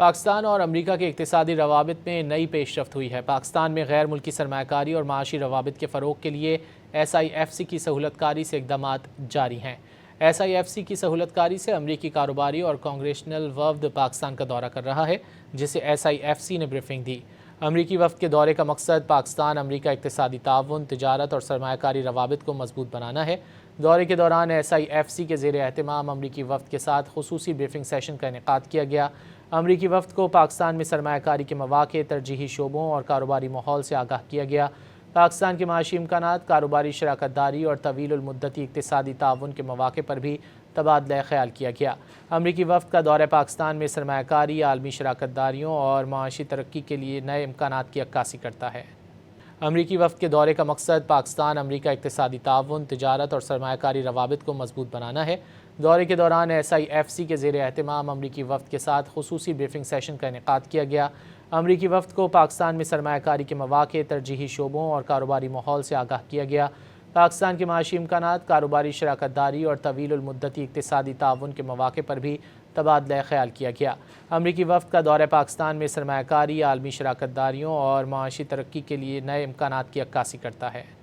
پاکستان اور امریکہ کے اقتصادی روابط میں نئی پیش رفت ہوئی ہے۔ پاکستان میں غیر ملکی سرمایہ کاری اور معاشی روابط کے فروغ کے لیے SIFC کی سہولت کاری سے اقدامات جاری ہیں۔ SIFC کی سہولت کاری سے امریکی کاروباری اور کانگریشنل وفد پاکستان کا دورہ کر رہا ہے، جسے SIFC نے بریفنگ دی۔ امریکی وفد کے دورے کا مقصد پاکستان امریکہ اقتصادی تعاون، تجارت اور سرمایہ کاری روابط کو مضبوط بنانا ہے۔ دورے کے دوران SIFC کے زیر اہتمام امریکی وفد کے ساتھ خصوصی بریفنگ سیشن کا انعقاد کیا گیا۔ امریکی وفد کو پاکستان میں سرمایہ کاری کے مواقع، ترجیحی شعبوں اور کاروباری ماحول سے آگاہ کیا گیا۔ پاکستان کے معاشی امکانات، کاروباری شراکت داری اور طویل المدتی اقتصادی تعاون کے مواقع پر بھی تبادلہ خیال کیا گیا۔ امریکی وفد کا دورہ پاکستان میں سرمایہ کاری، عالمی شراکت داریوں اور معاشی ترقی کے لیے نئے امکانات کی عکاسی کرتا ہے۔ امریکی وفد کے دورے کا مقصد پاکستان امریکہ اقتصادی تعاون، تجارت اور سرمایہ کاری روابط کو مضبوط بنانا ہے۔ دورے کے دوران SIFC کے زیر اہتمام امریکی وفد کے ساتھ خصوصی بریفنگ سیشن کا انعقاد کیا گیا۔ امریکی وفد کو پاکستان میں سرمایہ کاری کے مواقع، ترجیحی شعبوں اور کاروباری ماحول سے آگاہ کیا گیا۔ پاکستان کے معاشی امکانات، کاروباری شراکت داری اور طویل المدتی اقتصادی تعاون کے مواقع پر بھی تبادلہ خیال کیا گیا۔ امریکی وفد کا دورہ پاکستان میں سرمایہ کاری، عالمی شراکت داریوں اور معاشی ترقی کے لیے نئے امکانات کی عکاسی کرتا ہے۔